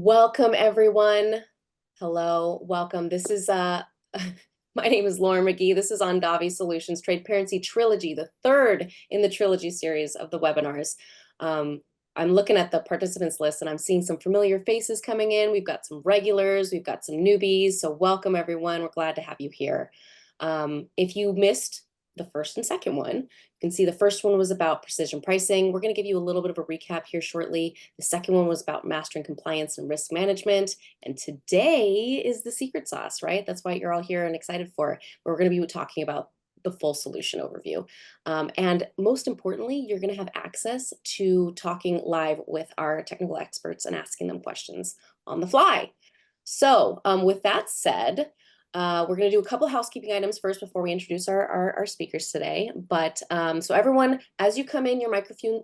Welcome, everyone. Hello, welcome. This is my name is Lauren Magee. This is Ondavi Solutions Tradeparency Trilogy, the third in the trilogy series of the webinars. I'm looking at the participants list and I'm seeing some familiar faces coming in. We've got some regulars, we've got some newbies. So welcome, everyone. We're glad to have you here. If you missed the first and second one, you can see the first one was about precision pricing. We're going to give you a little bit of a recap here shortly. The second one was about mastering compliance and risk management. And today is the secret sauce, right? That's why you're all here and excited for. We're going to be talking about the full solution overview. And most importantly, you're going to have access to talking live with our technical experts and asking them questions on the fly. So with that said, we're going to do a couple housekeeping items first before we introduce our speakers today. But so everyone, as you come in, your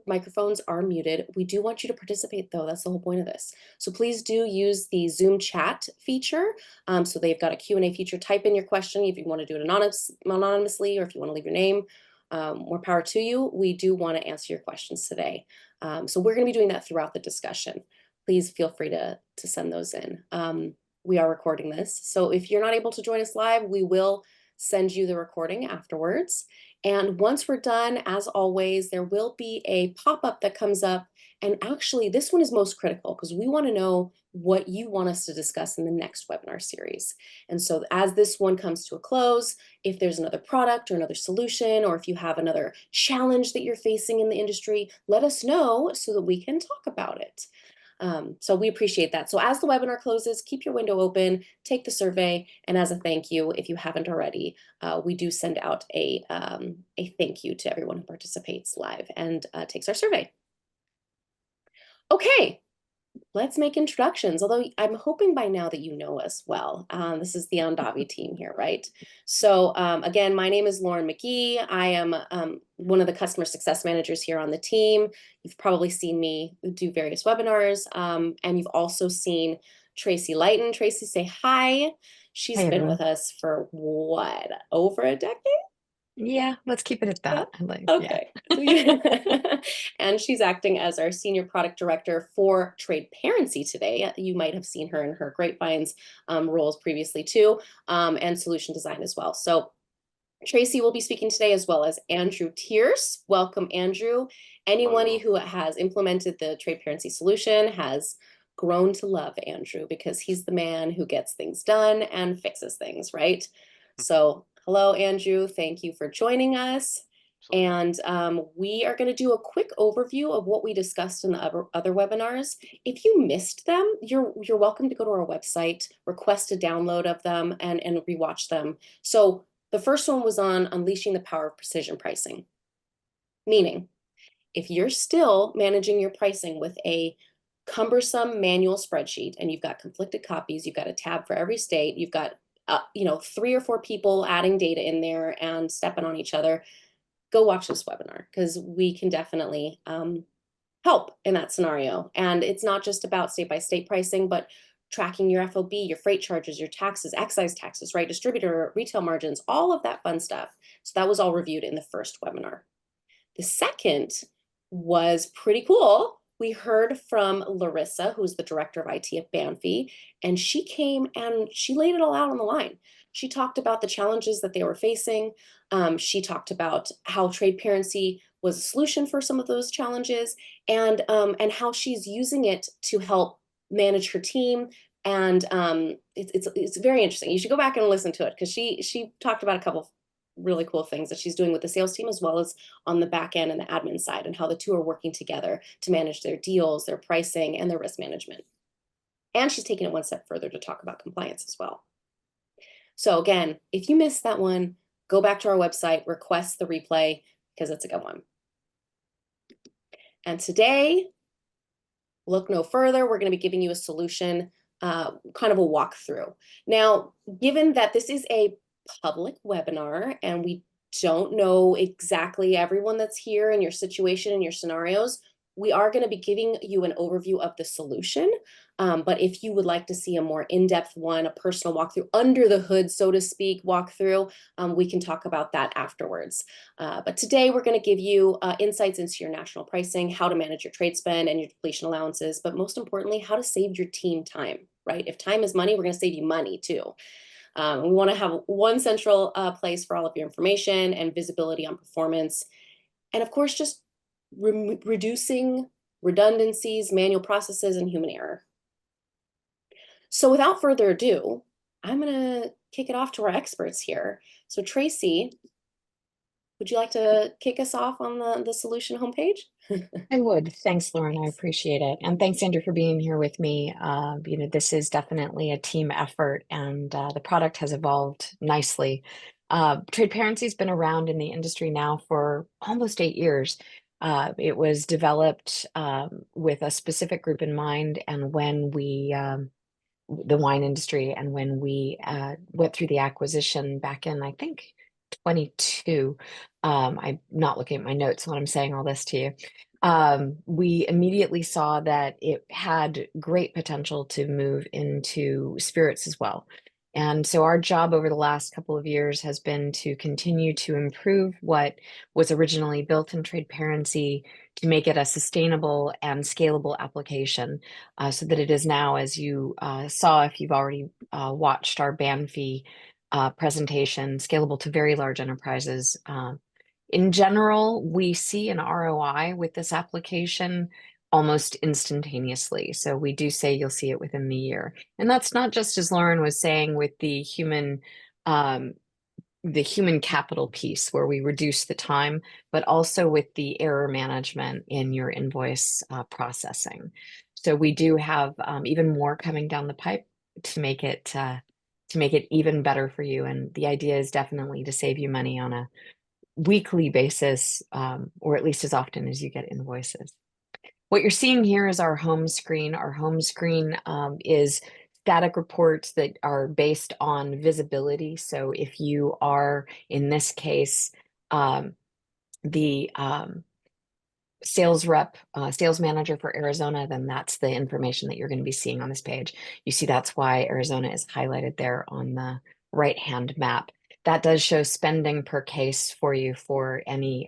microphones are muted. We do want you to participate, though. That's the whole point of this. So please do use the Zoom chat feature. So they've got a Q&A feature. Type in your question if you want to do it anonymously, or if you want to leave your name. More power to you. We do want to answer your questions today. So we're going to be doing that throughout the discussion. Please feel free to send those in. We are recording this. So if you're not able to join us live, we will send you the recording afterwards. And once we're done, as always, there will be a pop-up that comes up. And actually, this one is most critical because we want to know what you want us to discuss in the next webinar series. And so as this one comes to a close, if there's another product or another solution, or if you have another challenge that you're facing in the industry, let us know so that we can talk about it. So we appreciate that. So as the webinar closes, keep your window open, take the survey, and as a thank you, if you haven't already, we do send out a thank you to everyone who participates live and takes our survey. Okay, let's make introductions, although I'm hoping by now that you know us well. This is the Ondavi team here, right? So again, my name is Lauren Magee. I am one of the customer success managers here on the team. You've probably seen me do various webinars, and you've also seen Tracy Leighton. Tracy, say hi. She's Hey, been everyone. with us for what, over a decade? Yeah, let's keep it at Yeah. that. Yeah. Okay. And she's acting as our senior product director for Tradeparency today. You might have seen her in her Grapevines roles previously too, and solution design as well. So Tracy will be speaking today, as well as Andrew Tierce. Welcome, Andrew. Anyone Hello. who has implemented the Tradeparency solution has grown to love Andrew because he's the man who gets things done and fixes things, right? So hello, Andrew. Thank you for joining us. Absolutely. And we are going to do a quick overview of what we discussed in the other webinars. If you missed them, you're welcome to go to our website, request a download of them, and rewatch them. So the first one was on unleashing the power of precision pricing, meaning if you're still managing your pricing with a cumbersome manual spreadsheet and you've got conflicted copies, you've got a tab for every state, you've got 3 or 4 people adding data in there and stepping on each other, go watch this webinar because we can definitely help in that scenario. And it's not just about state-by-state pricing, but tracking your FOB, your freight charges, your taxes, excise taxes, right? Distributor, retail margins, all of that fun stuff. So that was all reviewed in the first webinar. The second was pretty cool. We heard from Larissa, who's the director of IT at Banfi, and she came and she laid it all out on the line. She talked about the challenges that they were facing. She talked about how Tradeparency was a solution for some of those challenges, and how she's using it to help manage her team. And it's very interesting. You should go back and listen to it because she talked about a couple really cool things that she's doing with the sales team as well as on the back end and the admin side, and how the two are working together to manage their deals, their pricing, and their risk management. And she's taking it one step further to talk about compliance as well. So again, if you missed that one, go back to our website, request the replay because it's a good one. And today, look no further, we're going to be giving you a solution, kind of a walkthrough. Now, given that this is a public webinar and we don't know exactly everyone that's here and your situation and your scenarios, We are going to be giving you an overview of the solution, but if you would like to see a more in-depth one, a personal walkthrough, under the hood, so to speak, walkthrough, we can talk about that afterwards. But today we're going to give you insights into your national pricing, how to manage your trade spend and your depletion allowances, but most importantly, how to save your team time, right? If time is money, we're going to save you money too. We want to have one central place for all of your information and visibility on performance. And of course, just reducing redundancies, manual processes, and human error. So without further ado, I'm going to kick it off to our experts here. So Tracy, would you like to kick us off on the solution homepage? I would. Thanks, Lauren. I appreciate it. And thanks, Andrew, for being here with me. This is definitely a team effort, and the product has evolved nicely. Tradeparency has been around in the industry now for almost 8 years. It was developed with a specific group in mind, and when the wine industry, and when we went through the acquisition back in, I think, 22. I'm not looking at my notes when I'm saying all this to you. We immediately saw that it had great potential to move into spirits as well. And so our job over the last couple of years has been to continue to improve what was originally built in Tradeparency to make it a sustainable and scalable application, so that it is now, as you saw if you've already watched our ban fee presentation, scalable to very large enterprises. In general, we see an ROI with this application almost instantaneously. So we do say you'll see it within the year. And that's not just, as Lauren was saying, with um, the human capital piece where we reduce the time, but also with the error management in your invoice processing. So we do have even more coming down the pipe to make it even better for you. And the idea is definitely to save you money on a weekly basis, or at least as often as you get invoices. What you're seeing here is our home screen. Our home screen is static reports that are based on visibility. So if you are, in this case, the sales manager for Arizona, then that's the information that you're going to be seeing on this page. You see that's why Arizona is highlighted there on the right-hand map. That does show spending per case for you for any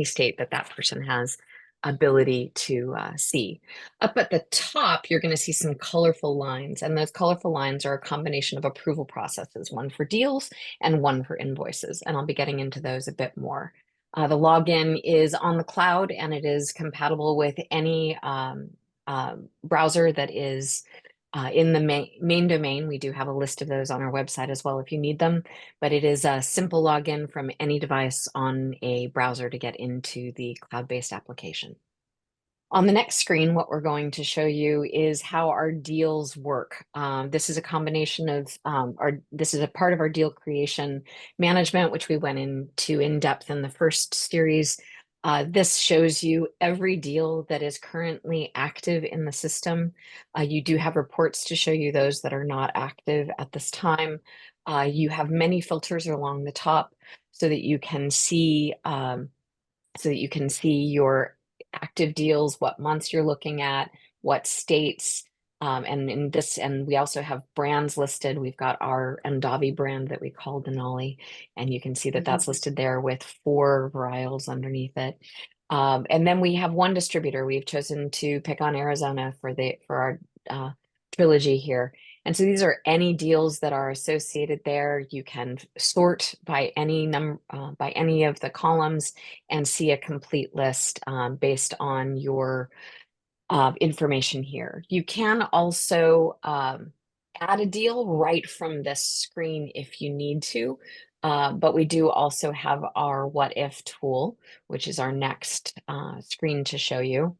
state that person has ability to see. Up at the top, you're going to see some colorful lines, and those colorful lines are a combination of approval processes, one for deals and one for invoices, and I'll be getting into those a bit more. The login is on the cloud, and it is compatible with any browser that is in the main domain. We do have a list of those on our website as well if you need them, but it is a simple login from any device on a browser to get into the cloud-based application. On the next screen, what we're going to show you is how our deals work. This is a combination of this is a part of our deal creation management, which we went into in depth in the first series. This shows you every deal that is currently active in the system. You do have reports to show you those that are not active at this time. You have many filters along the top so that you can see your active deals, what months you're looking at, what states, and we also have brands listed. We've got our Andavi brand that we call Denali, and you can see that that's listed there with 4 varietals underneath it. And then we have one distributor. We've chosen to pick on Arizona for our trilogy here. And so these are any deals that are associated there. You can sort by any of the columns and see a complete list based on your information here. You can also add a deal right from this screen if you need to. But we do also have our what if tool, which is our next screen to show you.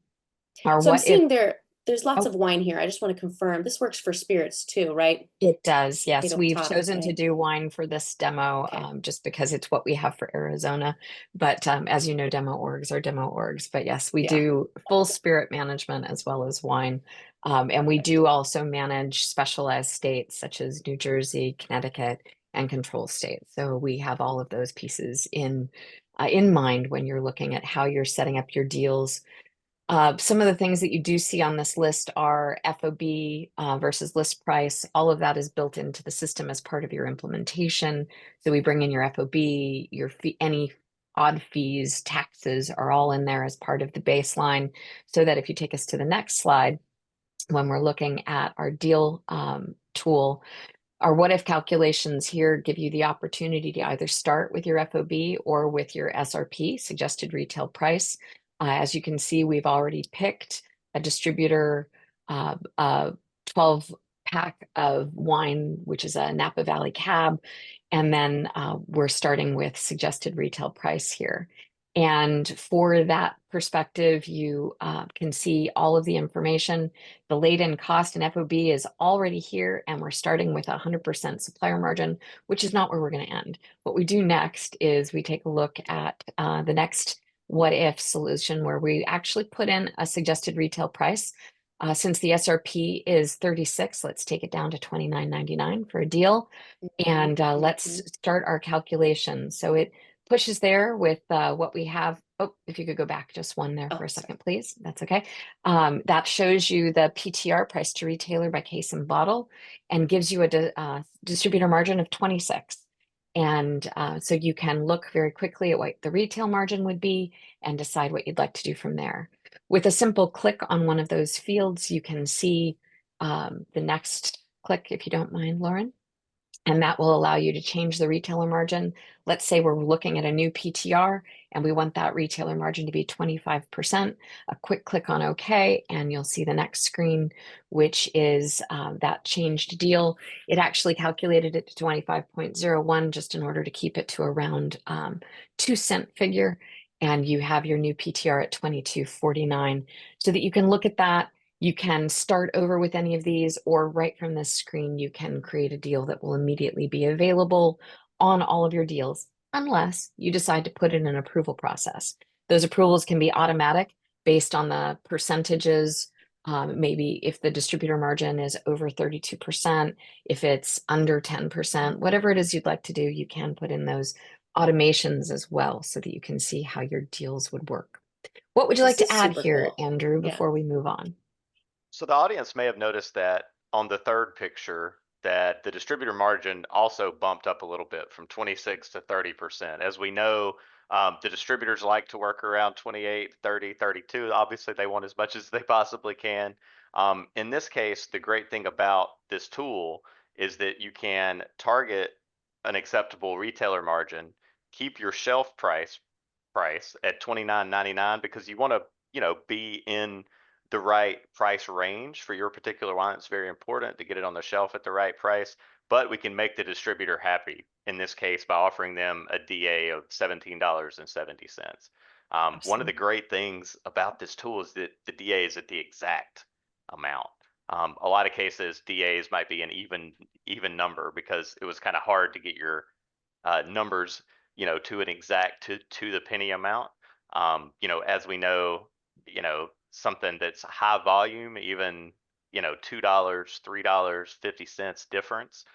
Our So I'm what if. seeing there's lots Oh, of wine here. I just want to confirm this works for spirits too, right? it does, yes. Potato, We've potato, chosen to right? do wine for this demo Okay. just because it's what we have for Arizona. But as you know, demo orgs are demo orgs. But yes, we Yeah. do full spirit management as well as wine. And we Perfect. do also manage specialized states such as New Jersey, Connecticut, and control states. So we have all of those pieces in mind when you're looking at how you're setting up your deals. Some of the things that you do see on this list are FOB versus list price. All of that is built into the system as part of your implementation. So we bring in your FOB, your fee, any odd fees, taxes are all in there as part of the baseline. So that if you take us to the next slide, when we're looking at our deal tool, our what if calculations here give you the opportunity to either start with your FOB or with your SRP, suggested retail price. As you can see, we've already picked a distributor, a 12 pack of wine, which is a Napa Valley Cab. And then we're starting with suggested retail price here. And for that perspective, you can see all of the information. The Leighton cost and FOB is already here, and we're starting with 100% supplier margin, which is not where we're going to end. What we do next is we take a look at the next what if solution where we actually put in a suggested retail price. Since the SRP is 36, let's take it down to $29.99 for a deal. Mhm, And let's mhm. start our calculation. So it pushes there with what we have. Oh, if you could go back just one there for Oh, a sorry. second, please. That's okay. That shows you the PTR, price to retailer by case and bottle, and gives you a distributor margin of 26. And so you can look very quickly at what the retail margin would be and decide what you'd like to do from there. With a simple click on one of those fields, you can see the next click, if you don't mind, Lauren. And that will allow you to change the retailer margin. Let's say we're looking at a new PTR and we want that retailer margin to be 25%. A quick click on OK, and you'll see the next screen, which is that changed deal. It actually calculated it to 25.01 just in order to keep it to around 2-cent figure. And you have your new PTR at 22.49 so that you can look at that. You can start over with any of these, or right from this screen, you can create a deal that will immediately be available on all of your deals, unless you decide to put in an approval process. Those approvals can be automatic based on the percentages. Maybe if the distributor margin is over 32%, if it's under 10%, whatever it is you'd like to do, you can put in those automations as well so that you can see how your deals would work. What would you like This to is add super here, cool. Andrew, Yeah. before we move on? So the audience may have noticed that on the third picture that the distributor margin also bumped up a little bit from 26 to 30%. As we know, the distributors like to work around 28, 30, 32. Obviously, they want as much as they possibly can. In this case, the great thing about this tool is that you can target an acceptable retailer margin, keep your shelf price at 29.99 because you want to, be in the right price range for your particular wine. It's very important to get it on the shelf at the right price, but we can make the distributor happy in this case by offering them a DA of $17.70. One of the Absolutely. great things about this tool is that the DA is at the exact amount. A lot of cases, DAs might be an even number because it was kind of hard to get your numbers, to an exact to the penny amount. As we know, something that's high volume, even $2, $3, 50 cents difference,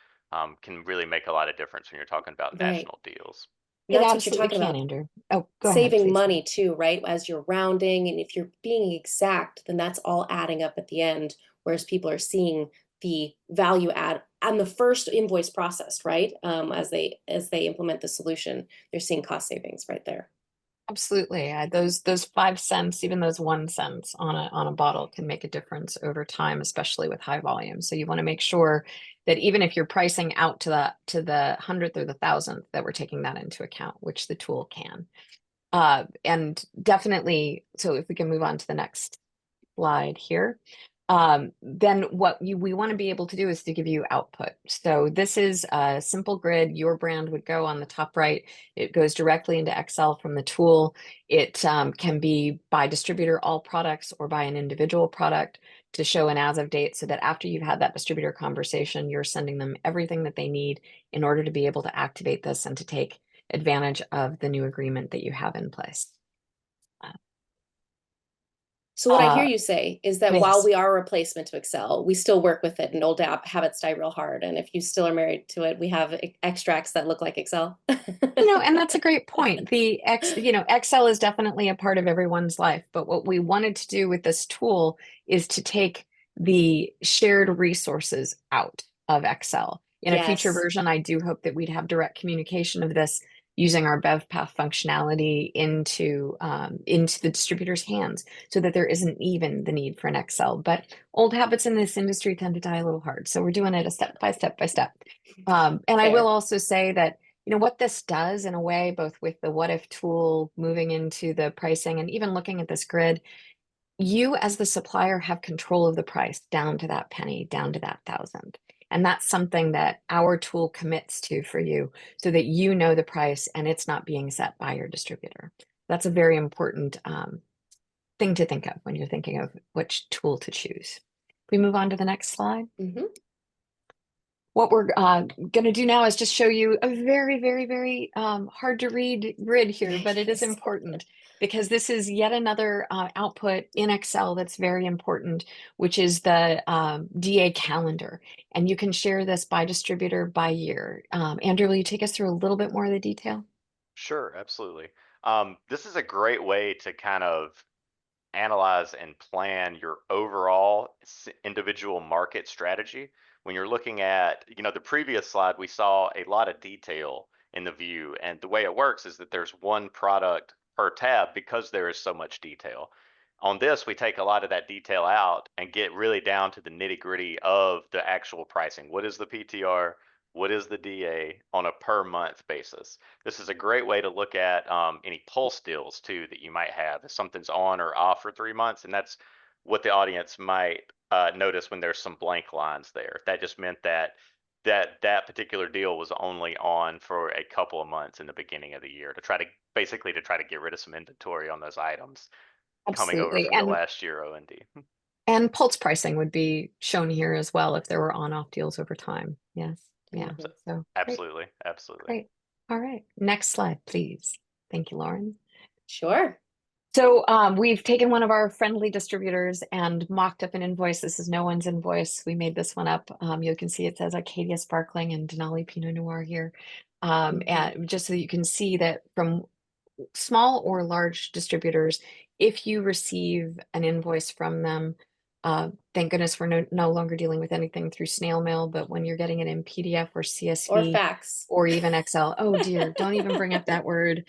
can really make a lot of difference when you're talking about Right. national deals. And It that's what you're absolutely talking can, about. Andrew. Oh, go ahead, Saving please. money too, right? As you're rounding, and if you're being exact, then that's all adding up at the end, whereas people are seeing the value add on the first invoice processed, right? As they implement the solution, they're seeing cost savings right there. Absolutely. Those 5 cents, even those 1 cent on a bottle can make a difference over time, especially with high volume. So you want to make sure that even if you're pricing out to the hundredth or the thousandth, that we're taking that into account, which the tool can. And definitely, so if we can move on to the next slide here. Then what we want to be able to do is to give you output. So this is a simple grid. Your brand would go on the top right. It goes directly into Excel from the tool. It can be by distributor, all products, or by an individual product to show an as of date so that after you've had that distributor conversation, you're sending them everything that they need in order to be able to activate this and to take advantage of the new agreement that you have in place. So what I hear you say is that while Yes. we are a replacement to Excel, we still work with it, and old habits die real hard. And if you still are married to it, we have extracts that look like Excel. And that's a great point. Excel is definitely a part of everyone's life, but what we wanted to do with this tool is to take the shared resources out of Excel. In a future Yes. version, I do hope that we'd have direct communication of this using our BevPath functionality into the distributor's hands so that there isn't even the need for an Excel. But old habits in this industry tend to die a little hard. So we're doing it a step by step by step. And I will Fair. also say that what this does in a way, both with the what if tool moving into the pricing and even looking at this grid, you as the supplier have control of the price down to that penny, down to that thousand. And that's something that our tool commits to for you so that you know the price and it's not being set by your distributor. That's a very important thing to think of when you're thinking of which tool to choose. We move on to the next slide. Mm-hmm. What we're going to do now is just show you a very, very, very hard to read grid here, but it is Yes. important because this is yet another output in Excel that's very important, which is the DA calendar. And you can share this by distributor by year. Andrew, will you take us through a little bit more of the detail? Sure, absolutely. This is a great way to kind of analyze and plan your overall individual market strategy. When you're looking at, the previous slide, we saw a lot of detail in the view. And the way it works is that there's one product per tab because there is so much detail. On this, we take a lot of that detail out and get really down to the nitty gritty of the actual pricing. What is the PTR? What is the DA on a per month basis? This is a great way to look at any pulse deals too that you might have if something's on or off for 3 months, and that's what the audience might notice when there's some blank lines there. That just meant that particular deal was only on for a couple of months in the beginning of the year to try to get rid of some inventory on those items coming over Absolutely. from the last year O&D. And pulse pricing would be shown here as well if there were on-off deals over time. Yes. Yeah. Mhm. So great. Absolutely, absolutely. Great. All right. Next slide, please. Thank you, Lauren. Sure. So we've taken one of our friendly distributors and mocked up an invoice. This is no one's invoice. We made this one up. You can see it says Acadia Sparkling and Denali Pinot Noir here. Mhm. And just so that you can see that from small or large distributors, if you receive an invoice from them, thank goodness we're no longer dealing with anything through snail mail, but when you're getting it in PDF or Or CSV facts. or even Excel, oh dear, don't even bring up that word.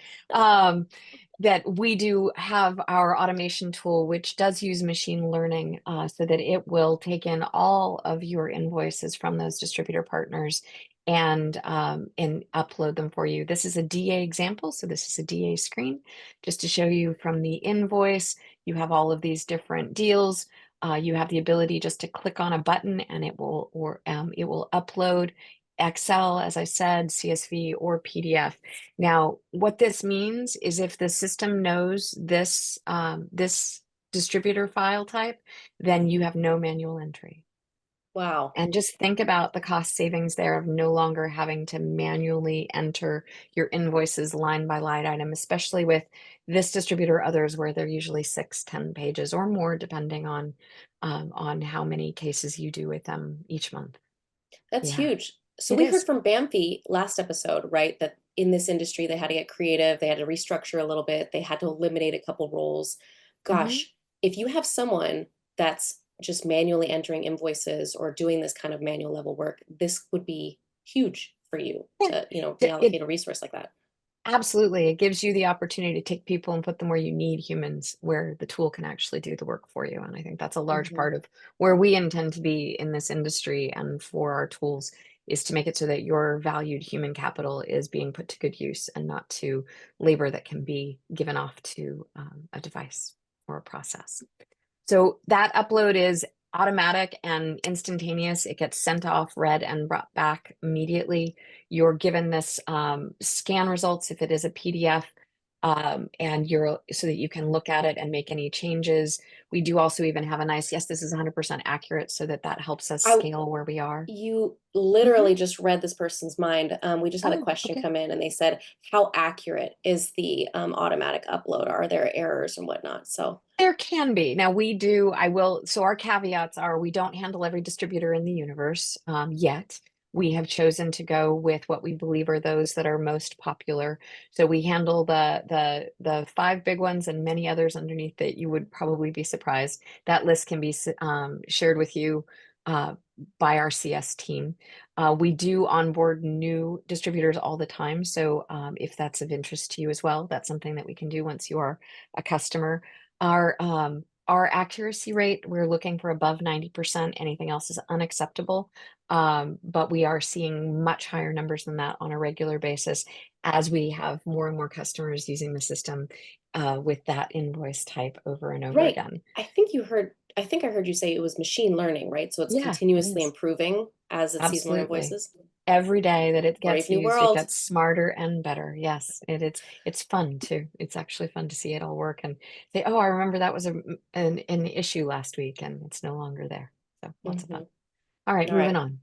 That we do have our automation tool, which does use machine learning so that it will take in all of your invoices from those distributor partners and upload them for you. This is a DA example. So this is a DA screen just to show you from the invoice. You have all of these different deals. You have the ability just to click on a button and it will upload Excel, as I said, CSV or PDF. Now, what this means is if the system knows this distributor file type, then you have no manual entry. Wow. And just think about the cost savings there of no longer having to manually enter your invoices line by line item, especially with this distributor or others where they're usually 6, 10 pages or more, depending on how many cases you do with them each month. That's Yeah, huge. So it we heard is. from Bamfi last episode, right? That in this industry, they had to get creative. They had to restructure a little bit. They had to eliminate a couple roles. Mhm. Gosh, if you have someone that's just manually entering invoices or doing this kind of manual level work, this would be huge for you Yeah, to, it deallocate a resource like that. absolutely. It gives you the opportunity to take people and put them where you need humans, where the tool can actually do the work for you. And I think that's a large Mhm. part of where we intend to be in this industry and for our tools is to make it so that your valued human capital is being put to good use and not to labor that can be given off to a device or a process. So that upload is automatic and instantaneous. It gets sent off, read, and brought back immediately. You're given this scan results if it is a PDF. and you're so that you can look at it and make any changes. We do also even have a nice, yes, this is 100% accurate, so that helps us I scale where we are. You Mhm. literally just read this person's mind. We just had a Oh, question okay. come in and they said, how accurate is the automatic upload? Are there errors and whatnot? So, There can be. Now so our caveats are we don't handle every distributor in the universe yet. We have chosen to go with what we believe are those that are most popular. So we handle the five big ones and many others underneath that you would probably be surprised. That list can be shared with you uh, by our CS team. We do onboard new distributors all the time. So if that's of interest to you as well, that's something that we can do once you are a customer. Our accuracy rate, we're looking for above 90%. Anything else is unacceptable. But we are seeing much higher numbers than that on a regular basis as we have more and more customers using the system with that invoice type over and over right. again. I think I heard you say it was machine learning, right? So it's Yeah, it continuously is. improving as it sees more Absolutely. invoices. Every day that it gets Brave new used, it world. gets smarter and better. Yes, it's fun too. It's actually fun to see it all work and say, "Oh, I remember that was an issue last week, and it's no longer there." So lots of fun. Mhm. All right, All moving right. on.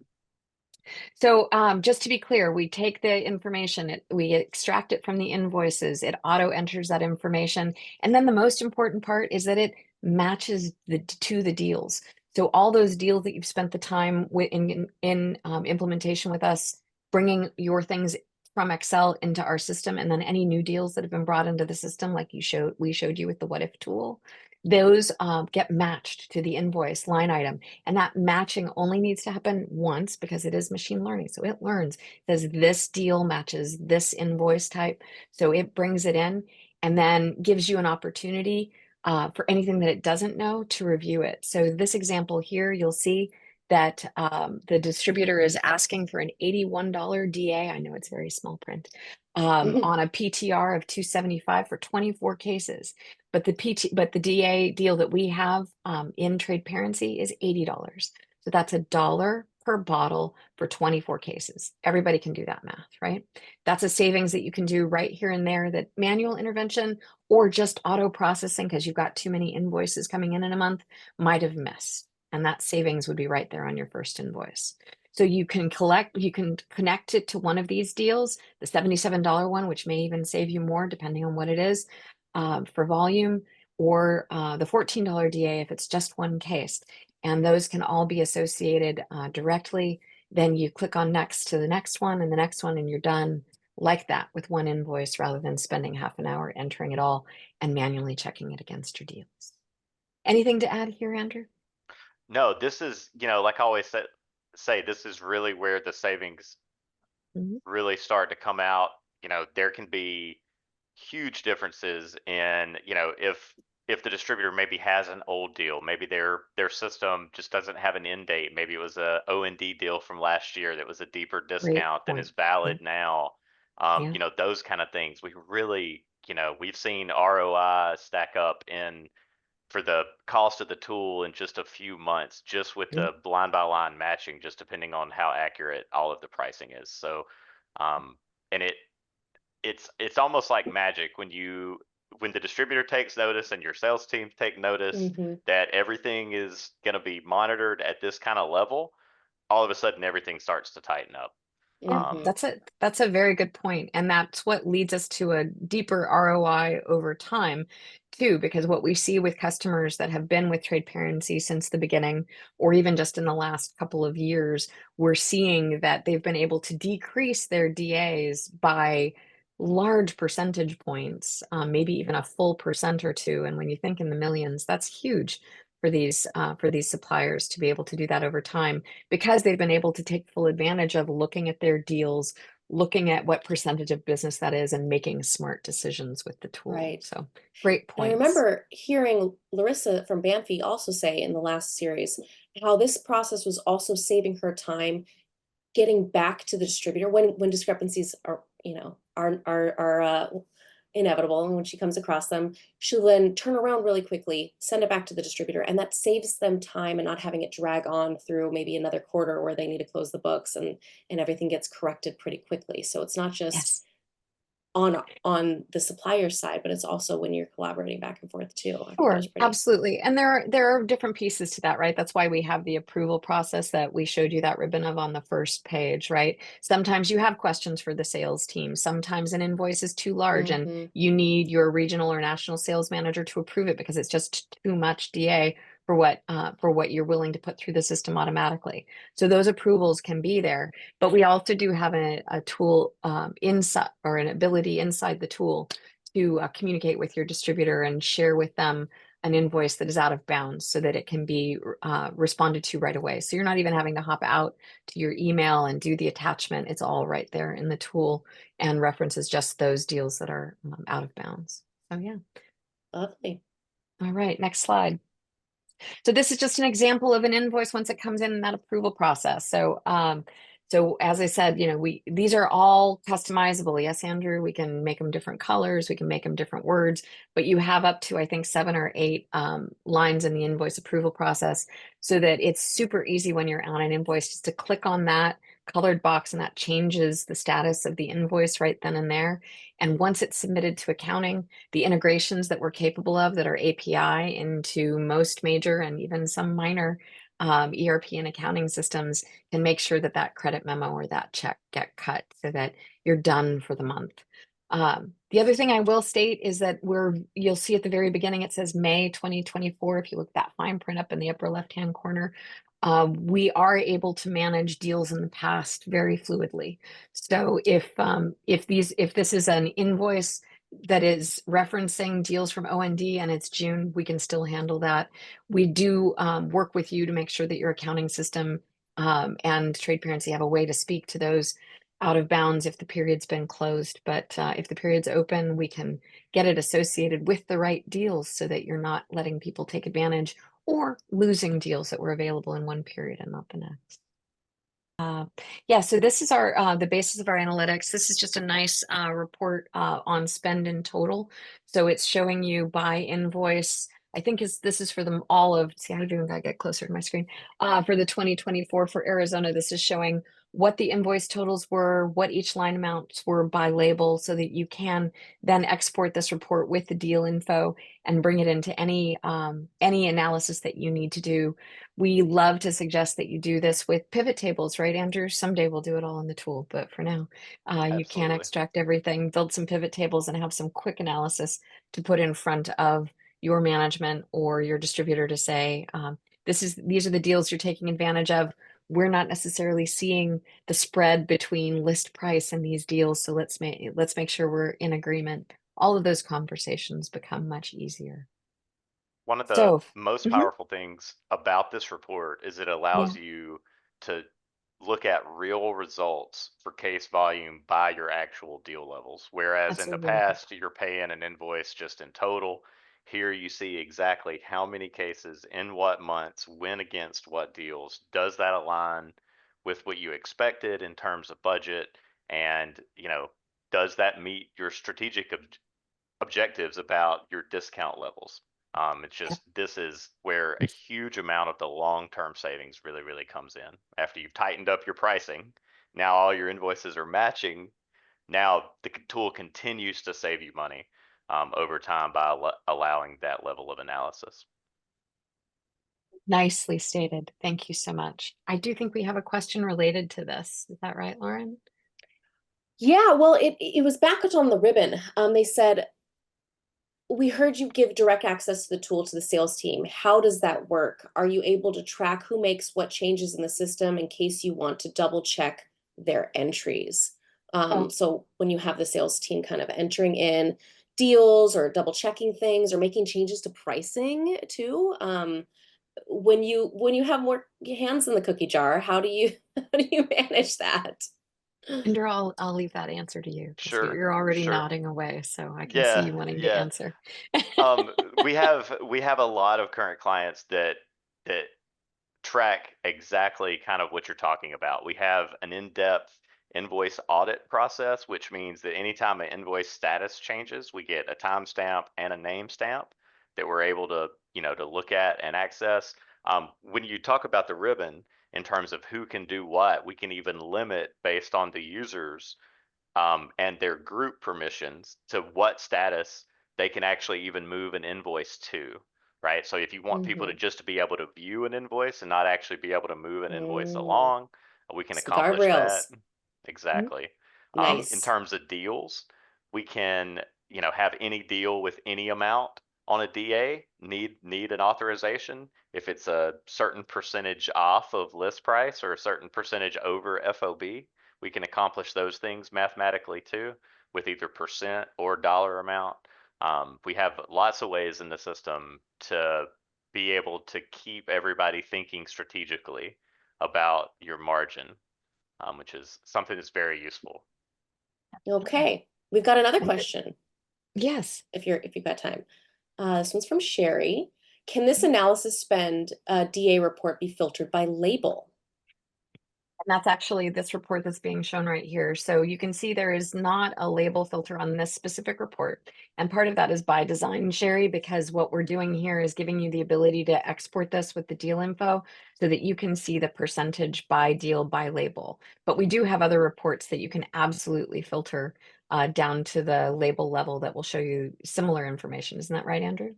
So just to be clear, we take the information, we extract it from the invoices, it auto enters that information. And then the most important part is that it matches to the deals. So all those deals that you've spent the time in implementation with us, bringing your things from Excel into our system, and then any new deals that have been brought into the system, like we showed you with the what if tool, those get matched to the invoice line item. And that matching only needs to happen once because it is machine learning. So it learns, says this deal matches this invoice type. So it brings it in and then gives you an opportunity for anything that it doesn't know to review it. So this example here, you'll see that the distributor is asking for an $81 DA. I know it's very small print on a PTR of 275 for 24 cases. But the DA deal that we have in Tradeparency is $80. So that's $1 per bottle for 24 cases. Everybody can do that math, right? That's a savings that you can do right here and there, that manual intervention or just auto processing because you've got too many invoices coming in a month might have missed. And that savings would be right there on your first invoice. So you can connect it to one of these deals, the $77 one, which may even save you more depending on what it is for volume, or the $14 DA if it's just one case. And those can all be associated directly. Then you click on next to the next one and the next one, and you're done like that with one invoice rather than spending half an hour entering it all and manually checking it against your deals. Anything to add here, Andrew? No, this is, like I always say, this is really where the savings Mhm. really start to come out. There can be huge differences in, if the distributor maybe has an old deal, maybe their system just doesn't have an end date. Maybe it was a OND deal from last year that was a deeper Great discount than point. is Yeah. valid now. Yeah. Those kind of things. We really, we've seen ROI stack up in for the cost of the tool in just a few months, just with Yeah. the line by line matching, just depending on how accurate all of the pricing is. So, and it's almost like magic when the distributor takes notice and your sales team take notice Mhm. that everything is going to be monitored at this kind of level. All of a sudden, everything starts to tighten up. Yeah, Mhm. that's a very good point, and that's what leads us to a deeper ROI over time too, because what we see with customers that have been with Tradeparency since the beginning, or even just in the last couple of years, we're seeing that they've been able to decrease their DAs by large percentage points, maybe even a full percent or two. And when you think in the millions, that's huge for these suppliers to be able to do that over time because they've been able to take full advantage of looking at their deals, looking at what percentage of business that is, and making smart decisions with the tool. Right. So great And I points. remember hearing Larissa from Banfi also say in the last series how this process was also saving her time getting back to the distributor when discrepancies are, are inevitable, and when she comes across them, she'll then turn around really quickly, send it back to the distributor, and that saves them time and not having it drag on through maybe another quarter where they need to close the books and everything gets corrected pretty quickly. So it's not just Yes. on the supplier side, but it's also when you're collaborating back and forth too. I thought that Sure, was pretty. absolutely. And there are different pieces to that, right? That's why we have the approval process that we showed you that ribbon of on the first page, right? Sometimes you have questions for the sales team. Sometimes an invoice is too large and Mm-hmm. you need your regional or national sales manager to approve it because it's just too much DA for what you're willing to put through the system automatically. So those approvals can be there, but we also do have a tool inside, or an ability inside the tool to communicate with your distributor and share with them an invoice that is out of bounds so that it can be responded to right away. So you're not even having to hop out to your email and do the attachment. It's all right there in the tool and references just those deals that are out of bounds. So yeah. Lovely. All right, next slide. So this is just an example of an invoice once it comes in that approval process. So as I said, these are all customizable. Yes, Andrew, we can make them different colors, we can make them different words, but you have up to, I think, 7 or 8 lines in the invoice approval process so that it's super easy when you're on an invoice just to click on that colored box and that changes the status of the invoice right then and there. And once it's submitted to accounting, the integrations that we're capable of that are API into most major and even some minor ERP and accounting systems can make sure that that credit memo or that check get cut so that you're done for the month. The other thing I will state is that you'll see at the very beginning, it says May 2024. If you look at that fine print up in the upper left-hand corner, we are able to manage deals in the past very fluidly. So if this is an invoice that is referencing deals from OND and it's June, we can still handle that. We do work with you to make sure that your accounting system and Tradeparency have a way to speak to those out of bounds if the period's been closed. But if the period's open, we can get it associated with the right deals so that you're not letting people take advantage or losing deals that were available in one period and not the next. Yeah, so this is the basis of our analytics. This is just a nice report on spend in total. So it's showing you by invoice. I think this is for them all of, see, I do gotta get closer to my screen. For the 2024 for Arizona, this is showing what the invoice totals were, what each line amounts were by label, so that you can then export this report with the deal info and bring it into any analysis that you need to do. We love to suggest that you do this with pivot tables, right, Andrew? Someday we'll do it all in the tool, but for now, you can Absolutely. extract everything, build some pivot tables, and have some quick analysis to put in front of your management or your distributor to say, these are the deals you're taking advantage of. We're not necessarily seeing the spread between list price and these deals, so let's make sure we're in agreement. All of those conversations become much easier. One of the So, most mhm, powerful things about this report is it yeah, allows you to look at real results for case volume by your actual deal levels. Whereas in the absolutely. past, you're paying an invoice just in total. Here you see exactly how many cases, in what months, when against what deals. Does that align with what you expected in terms of budget? And, does that meet your strategic objectives about your discount levels? It's just, this is where a huge amount of the long-term savings really, really comes in. After you've tightened up your pricing, now all your invoices are matching. Now the tool continues to save you money over time by allowing that level of analysis. Nicely stated. Thank you so much. I do think we have a question related to this. Is that right, Lauren? Yeah, well, it was back on the ribbon. They said, we heard you give direct access to the tool to the sales team. How does that work? Are you able to track who makes what changes in the system in case you want to double check their entries? Oh, So when you have the sales team kind of entering in deals or double checking things or making changes to pricing too, when you have more hands in the cookie jar, how do you how do you manage that? Andrew, I'll leave that answer to you because Sure, you're already sure. nodding away, so I can see Yeah, you wanting to yeah. answer. We have a lot of current clients that track exactly kind of what you're talking about. We have an in-depth invoice audit process, which means that anytime an invoice status changes, we get a timestamp and a name stamp that we're able to look at and access. When you talk about the ribbon in terms of who can do what, we can even limit based on the users and their group permissions to what status they can actually even move an invoice to, right? So if you want people to Mm-hmm. just be able to view an invoice and not actually be able to move an invoice Mm, along, we can some accomplish that. guardrails. Mhm. Exactly. In Nice. terms of deals, we can, have any deal with any amount on a DA need an authorization. If it's a certain percentage off of list price or a certain percentage over FOB, we can accomplish those things mathematically too, with either percent or dollar amount. We have lots of ways in the system to be able to keep everybody thinking strategically about your margin, which is something that's very useful. Okay. We've got another And question yes. if you've got time. This one's from Sherry. Can this analysis spend DA report be filtered by label? And that's actually this report that's being shown right here. So you can see there is not a label filter on this specific report. And part of that is by design, Sherry, because what we're doing here is giving you the ability to export this with the deal info so that you can see the percentage by deal by label. But we do have other reports that you can absolutely filter down to the label level that will show you similar information. Isn't that right, Andrew?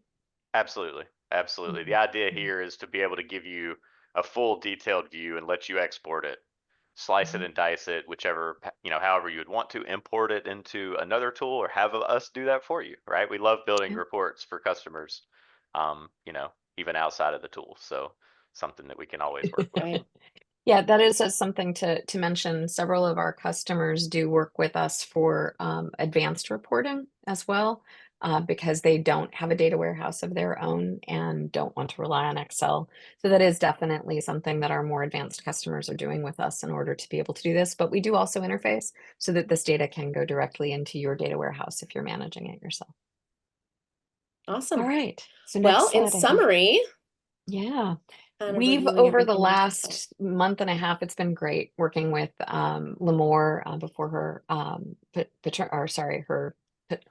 Absolutely. Absolutely. The Mhm. idea Mhm. here is to be able to give you a full detailed view and let you export it, slice it Mhm. and dice it, whichever, however you would want to import it into another tool or have us do that for you, right? We love building Yeah. reports for customers, even outside of the tool. So something that we can always work with. Right. Yeah, that is something to mention. Several of our customers do work with us for advanced reporting as well, because they don't have a data warehouse of their own and don't want to rely on Excel. So that is definitely something that our more advanced customers are doing with us in order to be able to do this. But we do also interface so that this data can go directly into your data warehouse if you're managing it yourself. All Awesome. right. So next Well, in slide, I think. summary, Yeah. kind of We've reviewing over the everything we talked about. last month and a half, it's been great working with Lemore before her or sorry, her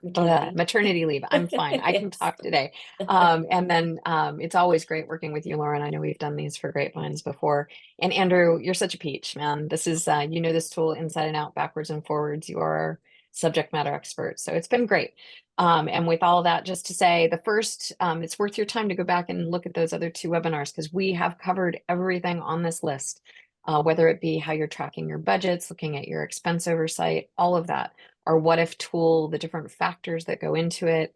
Maternity. maternity leave. I'm fine. I can Yes. talk today. And then it's always great working with you, Lauren. I know we've done these for Grapevines before. And Andrew, you're such a peach, man. This is you know this tool inside and out, backwards and forwards. You are our subject matter expert. So it's been great. And with all of that, just to say the first, it's worth your time to go back and look at those other two webinars because we have covered everything on this list, whether it be how you're tracking your budgets, looking at your expense oversight, all of that, our what if tool, the different factors that go into it,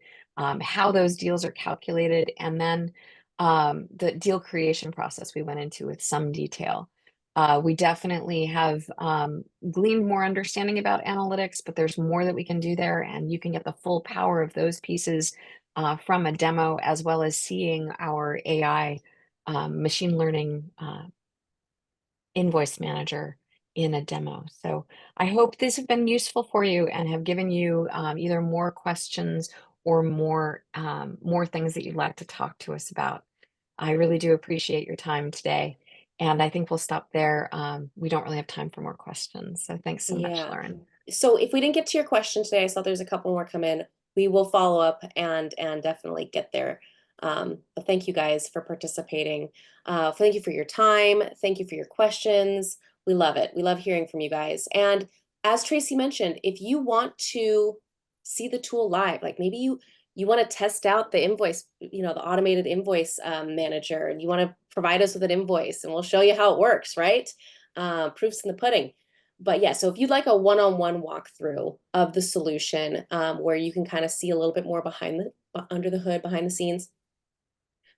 how those deals are calculated, and then the deal creation process we went into with some detail. We definitely have gleaned more understanding about analytics, but there's more that we can do there, and you can get the full power of those pieces from a demo, as well as seeing our AI machine learning invoice manager in a demo. So I hope these have been useful for you and have given you either more questions or more things that you'd like to talk to us about. I really do appreciate your time today. And I think we'll stop there. We don't really have time for more questions. So thanks so much, Yeah. Lauren. So if we didn't get to your question today, I saw there's a couple more come in. We will follow up and definitely get there. But thank you guys for participating. Thank you for your time. Thank you for your questions. We love it. We love hearing from you guys. And as Tracy mentioned, if you want to see the tool live, like maybe you want to test out the invoice, the automated invoice manager, and you want to provide us with an invoice, and we'll show you how it works, right? Proofs in the pudding. But yeah, so if you'd like a one-on-one walkthrough of the solution, where you can kind of see a little bit more under the hood, behind the scenes,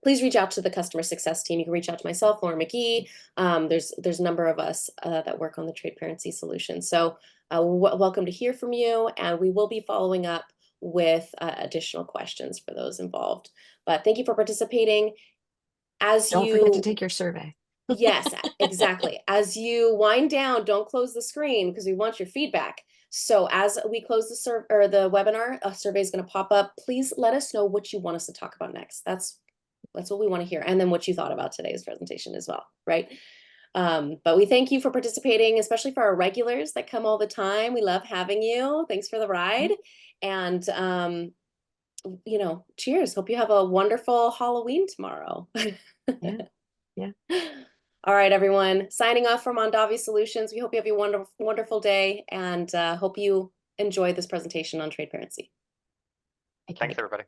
please reach out to the customer success team. You can reach out to myself, Lauren Magee. There's a number of us that work on the Tradeparency solution. So welcome to hear from you, and we will be following up with additional questions for those involved. But thank you for participating. As Don't forget to you take your survey. Yes, exactly. As you wind down, don't close the screen because we want your feedback. So as we close the webinar, a survey is going to pop up. Please let us know what you want us to talk about next. That's what we want to hear, and then what you thought about today's presentation as well, right? But we thank you for participating, especially for our regulars that come all the time. We love having you. Thanks for the ride, and cheers. Hope you have a wonderful Halloween tomorrow. Yeah, yeah. All right, everyone. Signing off from Mondavi Solutions. We hope you have a wonderful day, and hope you enjoy this presentation on Tradeparency. I can't Thanks, everybody.